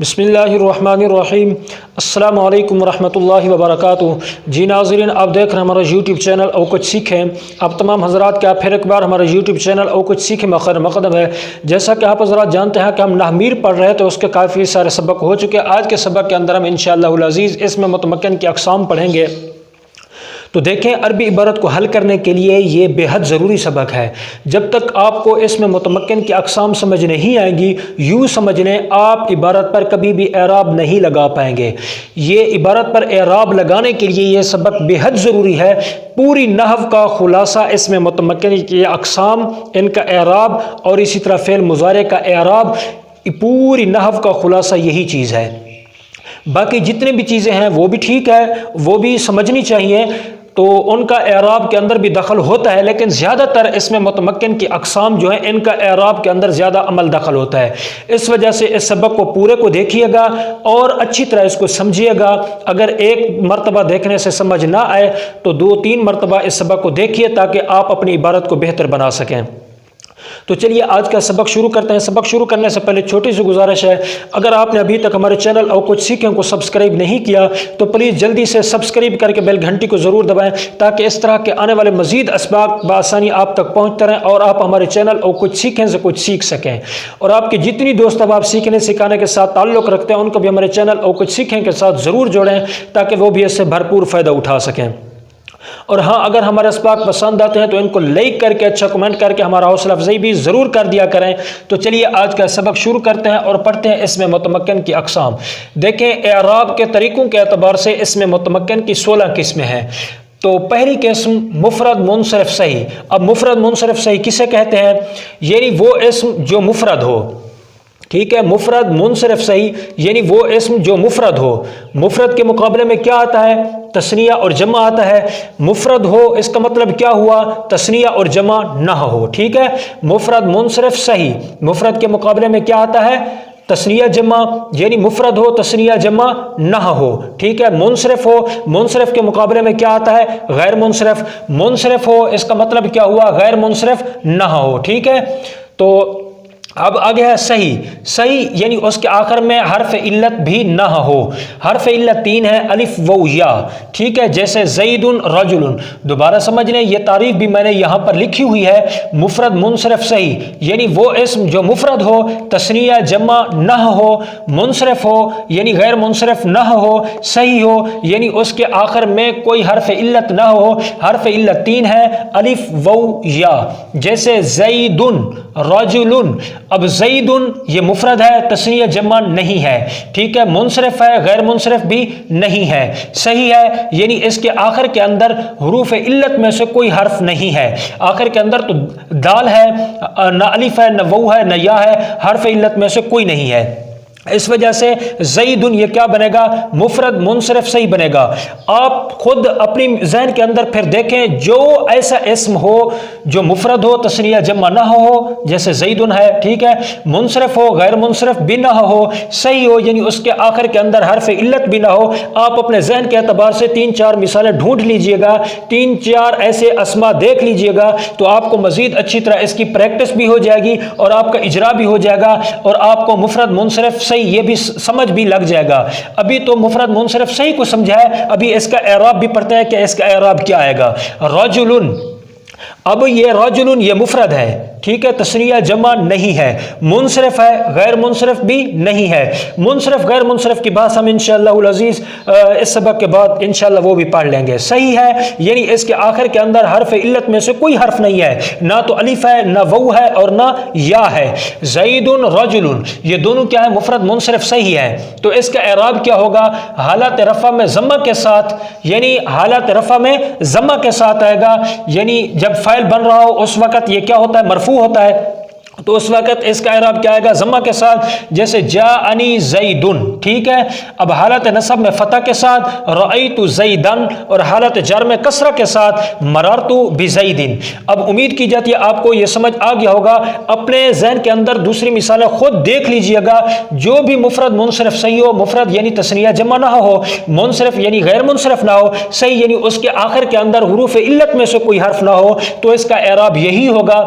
بسم اللہ الرحمن الرحیم۔ السلام علیکم ورحمة اللہ وبرکاتہ۔ جی ناظرین، آپ دیکھ رہے ہیں ہمارا یوٹیوب چینل اور کچھ سیکھیں۔ آپ تمام حضرات کا پھر ایک بار ہمارا یوٹیوب چینل اور کچھ سیکھیں میں خیر مقدم ہے۔ جیسا کہ آپ حضرات جانتے ہیں کہ ہم نحو میر پڑھ رہے تھے، اس کے کافی سارے سبق ہو چکے۔ آج کے سبق کے اندر ہم انشاءاللہ العزیز اس میں متمکن کی اقسام پڑھیں گے۔ تو دیکھیں، عربی عبارت کو حل کرنے کے لیے یہ بے حد ضروری سبق ہے۔ جب تک آپ کو اس میں متمکن کی اقسام سمجھ نہیں آئیں گی، یوں سمجھ لیں آپ عبارت پر کبھی بھی اعراب نہیں لگا پائیں گے۔ یہ عبارت پر اعراب لگانے کے لیے یہ سبق بے حد ضروری ہے۔ پوری نحو کا خلاصہ اس میں متمکن کی اقسام، ان کا اعراب اور اسی طرح فعل مضارع کا اعراب، پوری نحو کا خلاصہ یہی چیز ہے۔ باقی جتنے بھی چیزیں ہیں وہ بھی ٹھیک ہے، وہ بھی سمجھنی چاہیے، تو ان کا اعراب کے اندر بھی دخل ہوتا ہے، لیکن زیادہ تر اس میں متمکن کی اقسام جو ہیں ان کا اعراب کے اندر زیادہ عمل دخل ہوتا ہے۔ اس وجہ سے اس سبق کو پورے کو دیکھیے گا اور اچھی طرح اس کو سمجھیے گا۔ اگر ایک مرتبہ دیکھنے سے سمجھ نہ آئے تو 2-3 مرتبہ اس سبق کو دیکھیے تاکہ آپ اپنی عبارت کو بہتر بنا سکیں۔ تو چلیے آج کا سبق شروع کرتے ہیں۔ سبق شروع کرنے سے پہلے چھوٹی سی گزارش ہے، اگر آپ نے ابھی تک ہمارے چینل اور کچھ سیکھیں کو سبسکرائب نہیں کیا تو پلیز جلدی سے سبسکرائب کر کے بیل گھنٹی کو ضرور دبائیں تاکہ اس طرح کے آنے والے مزید اسباق بآسانی آپ تک پہنچتے رہیں اور آپ ہمارے چینل اور کچھ سیکھیں سے کچھ سیکھ سکیں۔ اور آپ کے جتنی دوست اب آپ سیکھنے سکھانے کے ساتھ تعلق رکھتے ہیں ان کو بھی ہمارے چینل اور کچھ سیکھیں کے ساتھ ضرور جوڑیں تاکہ وہ بھی اس سے بھرپور فائدہ اٹھا سکیں۔ اور ہاں، اگر ہمارے اسباق پسند آتے ہیں تو ان کو لائک کر کے اچھا کمنٹ کر کے ہمارا حوصلہ افزائی بھی ضرور کر دیا کریں۔ تو چلیے آج کا سبق شروع کرتے ہیں اور پڑھتے ہیں اس میں متمکن کی اقسام۔ دیکھیں، اعراب کے طریقوں کے اعتبار سے اس میں متمکن کی 16 قسمیں ہیں۔ تو پہلی قسم مفرد منصرف صحیح۔ اب مفرد منصرف صحیح کسے کہتے ہیں؟ یعنی وہ اسم جو مفرد ہو، ٹھیک ہے، مفرد منصرف صحیح یعنی وہ اسم جو مفرد ہو۔ مفرد کے مقابلے میں کیا آتا ہے؟ تثنیہ اور جمع آتا ہے۔ مفرد ہو اس کا مطلب کیا ہوا؟ تثنیہ اور جمع نہ ہو، ٹھیک ہے۔ مفرد منصرف صحیح، مفرد کے مقابلے میں کیا آتا ہے؟ تثنیہ جمع، یعنی مفرد ہو تثنیہ جمع نہ ہو، ٹھیک ہے۔ منصرف ہو، منصرف کے مقابلے میں کیا آتا ہے؟ غیر منصرف۔ منصرف ہو اس کا مطلب کیا ہوا؟ غیر منصرف نہ ہو، ٹھیک ہے۔ تو اب آگے ہے صحیح۔ صحیح یعنی اس کے آخر میں حرف علت بھی نہ ہو۔ حرف علت 3 ہے، الف و یا، ٹھیک ہے، جیسے زید رجل۔ دوبارہ سمجھ لیں، یہ تعریف بھی میں نے یہاں پر لکھی ہوئی ہے۔ مفرد منصرف صحیح یعنی وہ اسم جو مفرد ہو تثنیہ جمع نہ ہو، منصرف ہو یعنی غیر منصرف نہ ہو، صحیح ہو یعنی اس کے آخر میں کوئی حرف علت نہ ہو۔ حرف علت 3 ہے، الف و یا، جیسے زید رجل۔ اب زید یہ مفرد ہے تثنیہ جمع نہیں ہے، ٹھیک ہے، منصرف ہے غیر منصرف بھی نہیں ہے، صحیح ہے یعنی اس کے آخر کے اندر حروف علت میں سے کوئی حرف نہیں ہے۔ آخر کے اندر تو دال ہے، نہ الف ہے نہ واو ہے نہ یا ہے، حرف علت میں سے کوئی نہیں ہے۔ اس وجہ سے زید یہ کیا بنے گا؟ مفرد منصرف صحیح بنے گا۔ آپ خود اپنی ذہن کے اندر پھر دیکھیں، جو ایسا اسم ہو جو مفرد ہو تثنیہ جمع نہ ہو، جیسے زید ہے، ٹھیک ہے، منصرف ہو غیر منصرف بھی نہ ہو، صحیح ہو یعنی اس کے آخر کے اندر حرف علت بھی نہ ہو، آپ اپنے ذہن کے اعتبار سے 3-4 مثالیں ڈھونڈ لیجئے گا، 3-4 ایسے اسما دیکھ لیجئے گا تو آپ کو مزید اچھی طرح اس کی پریکٹس بھی ہو جائے گی اور آپ کا اجرا بھی ہو جائے گا اور آپ کو مفرد منصرف صحیح یہ بھی سمجھ بھی لگ جائے گا۔ ابھی تو مفرد منصرف صحیح کو سمجھا ہے، ابھی اس کا اعراب بھی پڑھتے ہیں کہ اس کا اعراب کیا آئے گا۔ رجل، اب یہ رجل یہ مفرد ہے، ٹھیک ہے، تثنیہ جمع نہیں ہے، منصرف ہے غیر منصرف بھی نہیں ہے۔ منصرف غیر منصرف کی بات ہم انشاءاللہ العزیز اس سبق کے بعد انشاءاللہ وہ بھی پڑھ لیں گے۔ صحیح ہے یعنی اس کے آخر کے اندر حرف علت میں سے کوئی حرف نہیں ہے، نہ تو الف ہے نہ واو ہے اور نہ یا ہے۔ زید رجل یہ دونوں کیا ہے؟ مفرد منصرف صحیح ہے۔ تو اس کا اعراب کیا ہوگا؟ حالت رفع میں ضمہ کے ساتھ، یعنی حالت رفع میں ضمہ کے ساتھ آئے گا، یعنی جب فاعل بن رہا ہو اس وقت یہ کیا ہوتا ہے؟ مرفوع ہوتا ہے، تو اس وقت اس کا اعراب کیا آئے گا؟ ضمہ کے ساتھ، جیسے جاءنی زید، ٹھیک ہے۔ اب حالت نصب میں فتح کے ساتھ رأیت زیدن، اور حالت جر میں کسرہ کے ساتھ مررت بزید۔ اب امید کی جاتی ہے آپ کو یہ سمجھ آ گیا ہوگا۔ اپنے ذہن کے اندر دوسری مثالیں خود دیکھ لیجئے گا، جو بھی مفرد منصرف صحیح ہو، مفرد یعنی تثنیہ جمع نہ ہو، منصرف یعنی غیر منصرف نہ ہو، صحیح یعنی اس کے آخر کے اندر حروف علت میں سے کوئی حرف نہ ہو، تو اس کا اعراب یہی ہوگا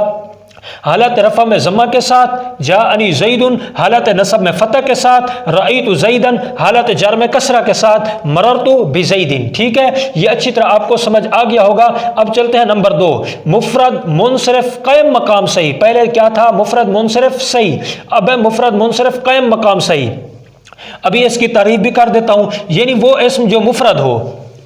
حالت رفع میں ضمہ کے ساتھ، جاءنی زید حالت نصب میں فتح کے ساتھ، رأیت زیدن حالت جر میں کسرہ کے ساتھ، مررت بزید. ٹھیک ہے، یہ اچھی طرح آپ کو سمجھ آ گیا ہوگا. اب چلتے ہیں نمبر 2، مفرد منصرف قائم مقام صحیح. پہلے کیا تھا؟ مفرد منصرف صحیح. اب ہے مفرد منصرف قائم مقام صحیح. ابھی اس کی تعریف بھی کر دیتا ہوں. یعنی وہ اسم جو مفرد ہو،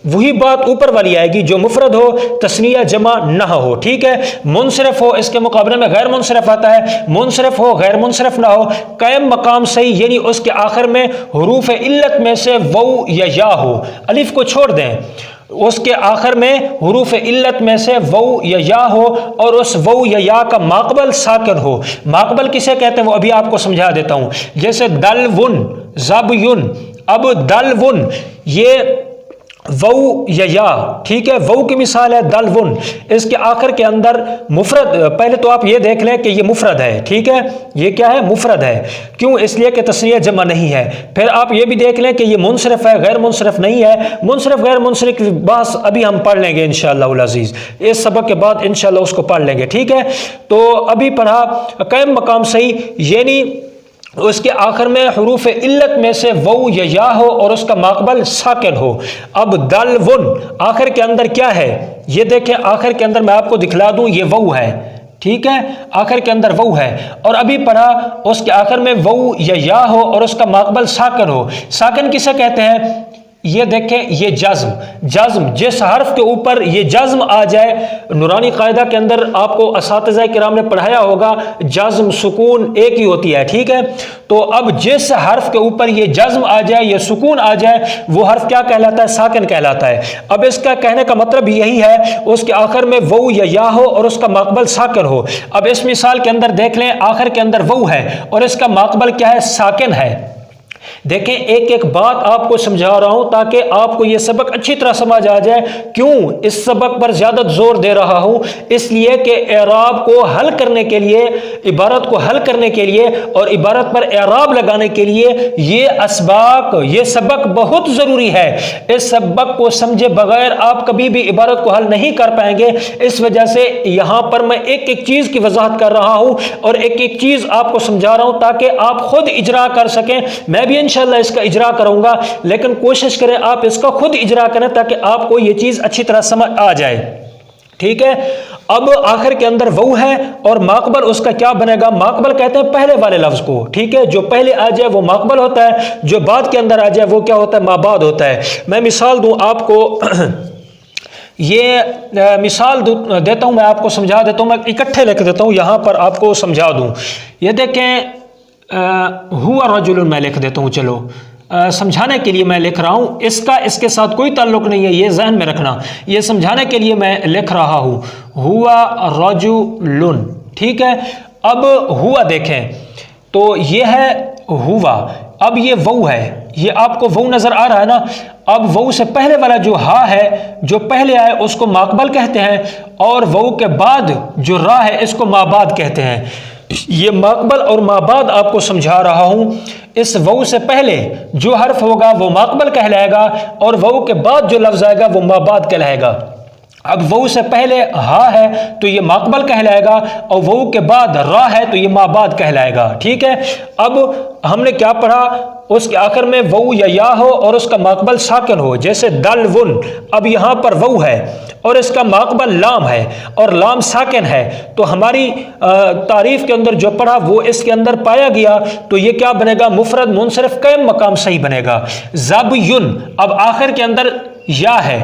وہی بات اوپر والی آئے گی، جو مفرد ہو، تثنیہ جمع نہ ہو. ٹھیک ہے، منصرف ہو، اس کے مقابلے میں غیر منصرف آتا ہے. منصرف ہو، غیر منصرف نہ ہو. قائم مقام صحیح یعنی اس کے آخر میں حروف علت میں سے واو یا یا ہو. الف کو چھوڑ دیں، اس کے آخر میں حروف علت میں سے واو یا یا ہو، اور اس واو یا یا کا ماقبل ساکن ہو. ماقبل کسے کہتے ہیں وہ ابھی آپ کو سمجھا دیتا ہوں. جیسے دلون، زبیون. اب دلون یہ وو یا یا. ٹھیک ہے، وو کی مثال ہے دلون. اس کے آخر کے اندر مفرد، پہلے تو آپ یہ دیکھ لیں کہ یہ مفرد ہے. ٹھیک ہے، یہ کیا ہے؟ مفرد ہے. کیوں؟ اس لیے کہ تثنیہ جمع نہیں ہے. پھر آپ یہ بھی دیکھ لیں کہ یہ منصرف ہے، غیر منصرف نہیں ہے. منصرف غیر منصرف کی بات ابھی ہم پڑھ لیں گے انشاءاللہ العزیز، اس سبق کے بعد انشاءاللہ اس کو پڑھ لیں گے. ٹھیک ہے، تو ابھی پڑھا قائم مقام صحیح یعنی اس کے آخر میں حروف علت میں سے واو یا یا ہو اور اس کا ماقبل ساکن ہو. اب دلون آخر کے اندر کیا ہے؟ یہ دیکھیں، آخر کے اندر میں آپ کو دکھلا دوں، یہ واو ہے. ٹھیک ہے، آخر کے اندر واو ہے. اور ابھی پڑھا اس کے آخر میں واو یا یا ہو اور اس کا ماقبل ساکن ہو. ساکن کسے کہتے ہیں؟ یہ دیکھیں، یہ جزم. جزم جس حرف کے اوپر یہ جزم آ جائے، نورانی قاعدہ کے اندر آپ کو اساتذہ کرام نے پڑھایا ہوگا، جزم سکون ایک ہی ہوتی ہے. ٹھیک ہے، تو اب جس حرف کے اوپر یہ جزم آ جائے، یہ سکون آ جائے، وہ حرف کیا کہلاتا ہے؟ ساکن کہلاتا ہے. اب اس کا کہنے کا مطلب یہی ہے، اس کے آخر میں واو یا یا ہو اور اس کا ماقبل ساکن ہو. اب اس مثال کے اندر دیکھ لیں، آخر کے اندر واو ہے اور اس کا ماقبل کیا ہے؟ ساکن ہے. دیکھیں، ایک ایک بات آپ کو سمجھا رہا ہوں تاکہ آپ کو یہ سبق اچھی طرح سمجھ آ جائے. کیوں اس سبق پر زیادہ زور دے رہا ہوں؟ اس لیے کہ اعراب کو حل کرنے کے لیے، عبارت کو حل کرنے کے لیے اور عبارت پر اعراب لگانے کے لیے یہ اسباق، یہ سبق بہت ضروری ہے. اس سبق کو سمجھے بغیر آپ کبھی بھی عبارت کو حل نہیں کر پائیں گے. اس وجہ سے یہاں پر میں ایک ایک چیز کی وضاحت کر رہا ہوں اور ایک ایک چیز آپ کو سمجھا رہا ہوں تاکہ آپ خود اجرا کر سکیں. میں بھی انشاءاللہ اس کا اجرا کروں گا، لیکن کوشش کریں آپ اس کا خود اجرا کریں تاکہ آپ کو یہ چیز اچھی طرح سمجھ آ جائے. ٹھیک ہے، اب آخر کے اندر وہ ہے اور ماقبل اس کا کیا بنے گا؟ ماقبل کہتے ہیں پہلے والے لفظ کو. ٹھیک ہے، جو پہلے آ جائے وہ ماقبل ہوتا ہے، جو بعد کے اندر آ جائے وہ کیا ہوتا ہے؟ مابعد ہوتا ہے. میں مثال دوں آپ کو، یہ مثال دیتا ہوں، میں آپ کو سمجھا دیتا ہوں، میں اکٹھے لکھ دیتا ہوں یہاں پر آپ کو سمجھا دوں. یہ دیکھیں، ہوا رجل میں لکھ دیتا ہوں. چلو سمجھانے کے لیے میں لکھ رہا ہوں، اس کے ساتھ کوئی تعلق نہیں ہے، یہ ذہن میں رکھنا. یہ سمجھانے کے لیے میں لکھ رہا ہوں ہوا رجل. ٹھیک ہے، اب ہوا دیکھیں تو یہ ہے ہوا. اب یہ وہ ہے، یہ آپ کو وہ نظر آ رہا ہے نا. اب وہ سے پہلے والا جو ہا ہے، جو پہلے آئے اس کو ماقبل کہتے ہیں، اور وہ کے بعد جو را ہے اس کو مابعد کہتے ہیں. یہ ماقبل اور مابعد آپ کو سمجھا رہا ہوں. اس وہ سے پہلے جو حرف ہوگا وہ ماقبل کہلائے گا اور وہ کے بعد جو لفظ آئے گا وہ مابعد کہلائے گا. اب وہ سے پہلے ہا ہے تو یہ ماقبل کہلائے گا اور وہ کے بعد را ہے تو یہ مابعد کہلائے گا. ٹھیک ہے، اب ہم نے کیا پڑھا؟ اس کے آخر میں وہ یا ہو اور اس کا ماقبل ساکن ہو. جیسے دلون، اب یہاں پر وہ ہے اور اس کا ماقبل لام ہے اور لام ساکن ہے، تو ہماری تعریف کے اندر جو پڑھا وہ اس کے اندر پایا گیا، تو یہ کیا بنے گا؟ مفرد منصرف قائم مقام صحیح بنے گا. زبیون، اب آخر کے اندر یا ہے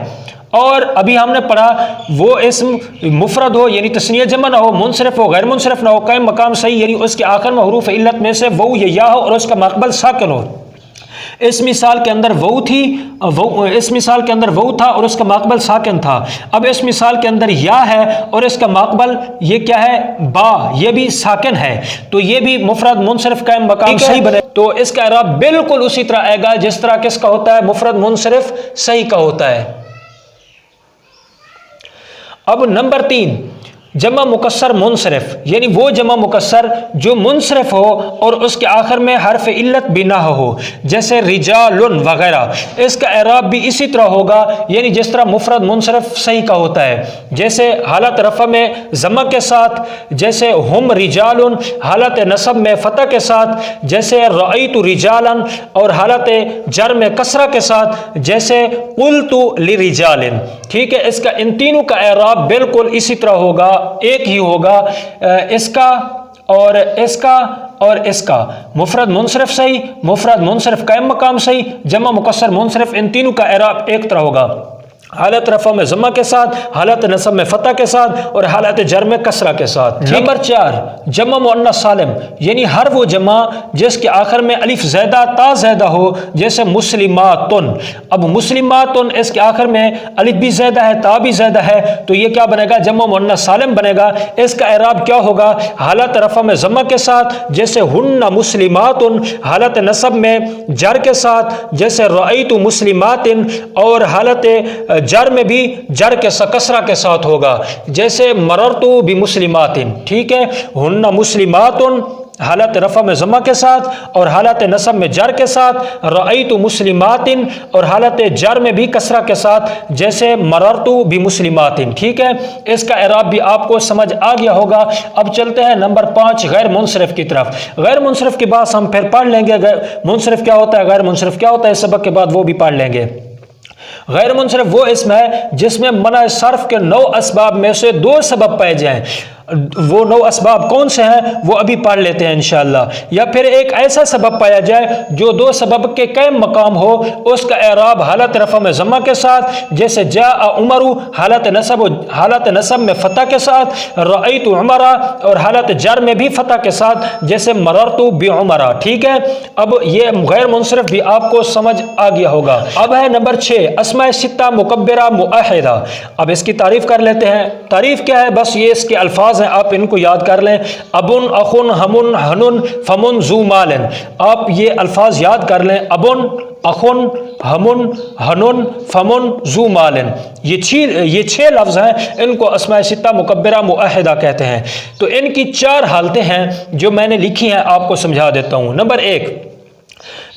اور ابھی ہم نے پڑھا وہ اسم مفرد ہو یعنی تثنیہ جمع نہ ہو، منصرف ہو غیر منصرف نہ ہو، قائم مقام صحیح یعنی اس کے آخر میں حروف علت میں سے وہ یا ہو اور اس کا ماقبل ساکن ہو. اس مثال کے اندر وہ تھی، اس مثال کے اندر وہ تھا اور اس کا ماقبل ساکن تھا. اب اس مثال کے اندر یا ہے اور اس کا ماقبل یہ کیا ہے؟ با، یہ بھی ساکن ہے، تو یہ بھی مفرد منصرف قائم مقام صحیح بنے. تو اس کا اعراب بالکل اسی طرح آئے گا جس طرح کس کا ہوتا ہے؟ مفرد منصرف صحیح کا ہوتا ہے. اب نمبر 3، جمع مکسر منصرف یعنی وہ جمع مکسر جو منصرف ہو اور اس کے آخر میں حرف علت بھی نہ ہو، جیسے رجال وغیرہ۔ اس کا اعراب بھی اسی طرح ہوگا، یعنی جس طرح مفرد منصرف صحیح کا ہوتا ہے، جیسے حالت رفع میں ضمہ کے ساتھ، جیسے ہم رجال، حالت نصب میں فتح کے ساتھ، جیسے رأیت رجالا، اور حالت جر میں کسرہ کے ساتھ، جیسے قلت لرجال۔ ٹھیک ہے، اس کا ان تینوں کا اعراب بالکل اسی طرح ہوگا، ایک ہی ہوگا، اس کا اور اس کا اور اس کا، مفرد منصرف صحیح، مفرد منصرف قائم مقام صحیح، جمع مکسر منصرف، ان تینوں کا اعراب ایک طرح ہوگا، حالت رفع میں ضمہ کے ساتھ، حالت نصب میں فتح کے ساتھ، اور حالت جر میں کسرہ کے ساتھ۔ نمبر 4 جمع مؤنث سالم یعنی ہر وہ جمع جس کے آخر میں الف زیدہ تا زیدہ ہو، جیسے مسلماتن۔ اب مسلماتن اس کے آخر میں الف بھی زیدہ ہے، تا بھی زیدہ ہے، تو یہ کیا بنے گا؟ جمع مؤنث سالم بنے گا۔ اس کا اعراب کیا ہوگا؟ حالت رفع میں ضمہ کے ساتھ، جیسے ہن مسلماتن، حالت نصب میں جر کے ساتھ، جیسے رأیت مسلمات، اور حالت جر میں بھی جر کے کسرہ کے ساتھ ہوگا، جیسے مررت بمسلمات۔ ٹھیک ہے، ہن مسلمات حالت رفع میں ضمہ کے ساتھ اور حالت نصب میں جر کے ساتھ، رأیت مسلمات اور حالت جر میں بھی کسرہ کے ساتھ، جیسے مررت بمسلمات۔ ٹھیک ہے، اس کا اعراب بھی آپ کو سمجھ آ گیا ہوگا۔ اب چلتے ہیں نمبر 5 غیر منصرف کی طرف۔ غیر منصرف کے بعد ہم پھر پڑھ لیں گے منصرف کیا ہوتا ہے، غیر منصرف کیا ہوتا ہے، اس سبق کے بعد وہ بھی پڑھ لیں گے۔ غیر منصرف وہ اسم ہے جس میں منع صرف کے 9 اسباب میں سے 2 سبب پائے جائیں۔ وہ 9 اسباب کون سے ہیں وہ ابھی پڑھ لیتے ہیں انشاءاللہ۔ یا پھر ایک ایسا سبب پایا جائے جو 2 سبب کے قائم مقام ہو، اس کا اعراب حالت رفع میں ضمہ کے ساتھ، جیسے جاء عمر، حالت نصب میں فتح کے ساتھ، رأیت عمر، اور حالت جر میں بھی فتح کے ساتھ، جیسے مررت بعمر۔ ٹھیک ہے، اب یہ غیر منصرف بھی آپ کو سمجھ آ گیا ہوگا۔ اب ہے نمبر 6 اسماء ستہ مکبرہ مؤحدہ۔ اب اس کی تعریف کر لیتے ہیں۔ تعریف کیا ہے؟ بس یہ اس کے الفاظ ہیں، آپ ان کو یاد کر لیں۔ ابن، اخن، ہمن، ہنن، فمن، ذو مالن۔ آپ یہ الفاظ یاد کر لیں، ابن، اخن، ہمن، ہنن، فمن، ذو مالن۔ یہ 6 لفظ ہیں، ان کو اسماء ستہ مکبرہ مؤحدہ کہتے ہیں۔ تو ان کی 4 حالتیں ہیں جو میں نے لکھی ہیں، آپ کو سمجھا دیتا ہوں۔ نمبر 1،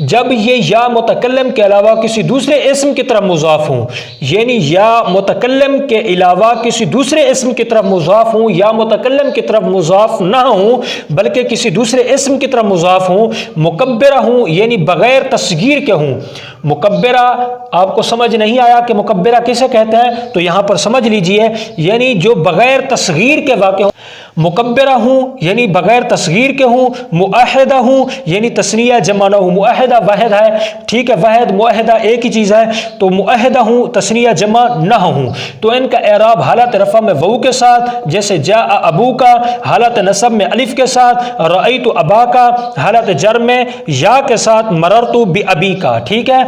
جب یہ یا متکلم کے علاوہ کسی دوسرے اسم کی طرف مضاف ہوں، یعنی یا متکلم کے علاوہ کسی دوسرے اسم کی طرف مضاف ہوں، یا متکلم کی طرف مضاف نہ ہوں بلکہ کسی دوسرے اسم کی طرف مضاف ہوں، مکبرہ ہوں یعنی بغیر تصغیر کے ہوں۔ مکبرہ آپ کو سمجھ نہیں آیا کہ مکبرہ کسے کہتے ہیں، تو یہاں پر سمجھ لیجئے، یعنی جو بغیر تصغیر کے واقع ہوں۔ مکبرہ ہوں یعنی بغیر تصغیر کے ہوں، مؤحدہ ہوں یعنی تثنیہ جمع نہ ہوں۔ مؤحدہ واحد ہے، ٹھیک ہے، واحد مؤحدہ ایک ہی چیز ہے، تو مؤحدہ ہوں تثنیہ جمع نہ ہوں، تو ان کا اعراب حالت رفع میں واو کے ساتھ، جیسے جاء ابو کا، حالت نصب میں الف کے ساتھ، رأیت ابا کا، حالت جر میں یا کے ساتھ، مررت بابی کا۔ ٹھیک ہے،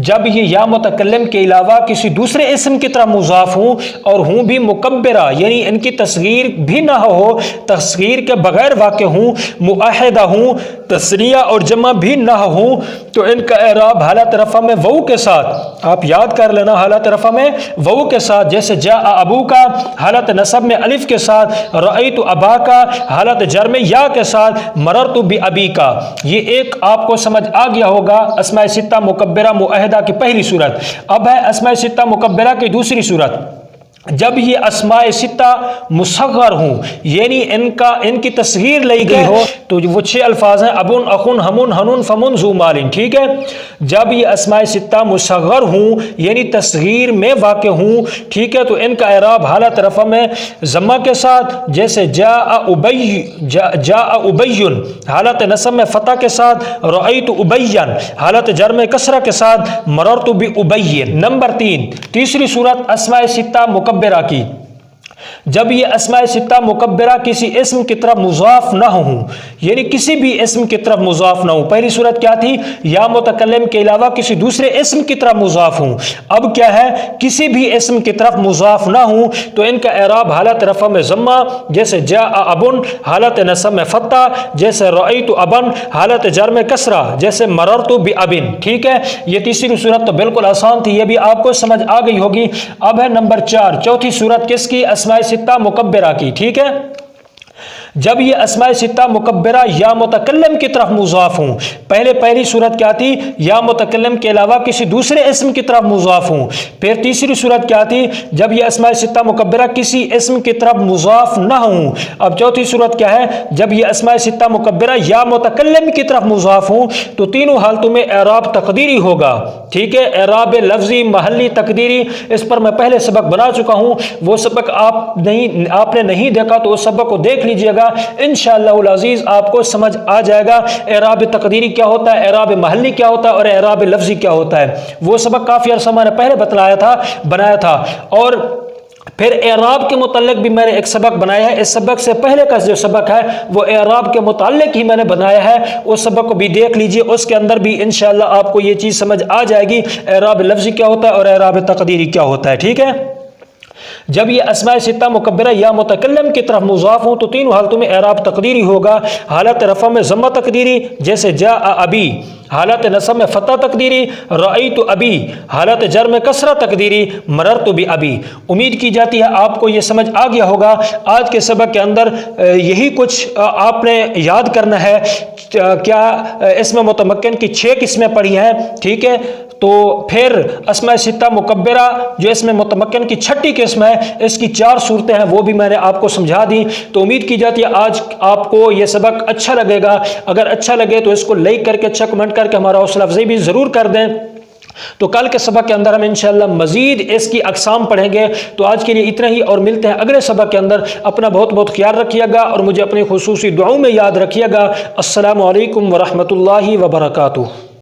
جب یہ یا متکلم کے علاوہ کسی دوسرے اسم کی طرف مضاف ہوں اور ہوں بھی مکبرہ یعنی ان کی تصغیر بھی نہ ہو، تصغیر کے بغیر واقع ہوں، مؤحدہ ہوں، تثنیہ اور جمع بھی نہ ہوں، تو ان کا اعراب حالت رفع میں واو کے ساتھ، آپ یاد کر لینا، حالت رفع میں واو کے ساتھ، جیسے جاء ابو کا، حالت نصب میں الف کے ساتھ، رأیت ابا کا، حالت جر میں یا کے ساتھ، مررت بابی کا۔ یہ ایک آپ کو سمجھ آ گیا ہوگا اسماء ستہ مکبرہ مؤحدہ کی پہلی صورت۔ اب ہے اسماء ستہ مکبرہ کی دوسری صورت۔ جب یہ اسماء ستہ مصغر ہوں یعنی ان کی تصغیر لئی گئی ہو، تو وہ 6 الفاظ ہیں، ابن، اخن، ہمن، ہنن، فمن، ذو مالن۔ ٹھیک ہے، جب یہ اسماء ستہ مصغر ہوں یعنی تصغیر میں واقع ہوں، ٹھیک ہے، تو ان کا اعراب حالت رفع میں ضمہ کے ساتھ، جیسے جاء ابی، حالت نصب میں فتح کے ساتھ، رأیت ابین، حالت جر میں کسرہ کے ساتھ، مررت بابی۔ نمبر 3 تیسری صورت اسماء ستہ مکبرہ کی، جب یہ اسماء ستہ مکبرہ کسی اسم کی طرف مضاف نہ ہوں یعنی کسی بھی اسم کی طرف مضاف نہ ہوں۔ پہلی صورت کیا تھی؟ یا متکلم کے علاوہ کسی دوسرے اسم کی طرف مضاف ہوں، اب کیا ہے؟ کسی بھی اسم کی طرف مضاف نہ ہوں، تو ان کا اعراب حالت رفع میں ضمہ، جیسے جاء ابن، حالت نصب میں فتح، جیسے رأیت ابن، حالت جر میں کسرہ، جیسے مررت بابن۔ ٹھیک ہے، یہ تیسری صورت تو بالکل آسان تھی، یہ بھی آپ کو سمجھ آ گئی ہوگی۔ اب ہے نمبر 4 چوتھی صورت کس کی؟ اسماء ستہ مکبرہ کی، ٹھیک ہے، جب یہ اسماء ستہ مکبرہ یا متکلم کی طرف مضاف ہوں، پہلی صورت کیا تھی؟ یا متکلم کے علاوہ کسی دوسرے اسم کی طرف مضاف ہوں۔ پھر تیسری صورت کیا تھی؟ جب یہ اسماء ستہ مکبرہ کسی اسم کی طرف مضاف نہ ہوں۔ اب چوتھی صورت کیا ہے؟ جب یہ اسماء ستہ مکبرہ یا متکلم کی طرف مضاف ہوں تو تینوں حالتوں میں اعراب تقدیری ہوگا، ٹھیک ہے، اعراب لفظی، محلی، تقدیری، اس پر میں پہلے سبق بنا چکا ہوں، وہ سبق آپ نے نہیں دیکھا تو اس سبق کو دیکھ لیجئے گا، انشاءاللہ العزیز آپ کو سمجھ آ جائے گا اعراب تقدیری کیا ہوتا ہے، اعراب محلی کیا ہوتا ہے اور اعراب لفظی کیا ہوتا ہے۔ وہ سبق کافی عرصہ میں نے پہلے بنایا تھا، اور پھر اعراب کے متعلق بھی میں نے ایک سبق بنایا ہے۔ اس سبق سے پہلے کا جو سبق ہے وہ اعراب کے متعلق ہی میں نے بنایا ہے، اس سبق کو بھی دیکھ لیجئے، اس کے اندر بھی انشاءاللہ آپ کو یہ چیز سمجھ آ جائے گی اعراب لفظی کیا ہوتا ہے اور اعراب تقدیری کیا ہوتا ہے، ٹھیک ہے۔ جب یہ اسماء ستہ مکبرہ یا متکلم کی طرف مضاف ہوں تو تینوں حالتوں میں اعراب تقدیری ہوگا، حالت رفع میں ضمہ تقدیری جیسے جاء ابی، حالت نصب میں فتح تقدیری رأیت ابی، حالت جر میں کسرہ تقدیری مررت بابی۔ امید کی جاتی ہے آپ کو یہ سمجھ آ گیا ہوگا۔ آج کے سبق کے اندر یہی کچھ آپ نے یاد کرنا ہے، کیا اسم متمکن کی 6 قسمیں پڑھی ہیں، ٹھیک ہے، تو پھر اسماء ستہ مکبرہ جو اسم متمکن کی 6ٹھی قسم ہے، اس کی 4 صورتیں ہیں، وہ بھی میں نے آپ کو سمجھا دی۔ تو امید کی جاتی ہے آج آپ کو یہ سبق اچھا لگے گا، اگر اچھا لگے تو اس کو لائک کر کے، اچھا کمنٹ کر کے ہمارا حوصلہ افزائی بھی ضرور کر دیں۔ تو کل کے سبق کے اندر ہم انشاءاللہ مزید اس کی اقسام پڑھیں گے۔ تو آج کے لیے اتنا ہی، اور ملتے ہیں اگلے سبق کے اندر۔ اپنا بہت بہت خیال رکھیے گا اور مجھے اپنی خصوصی دعاؤں میں یاد رکھیے گا۔ السلام علیکم ورحمۃ اللہ وبرکاتہ۔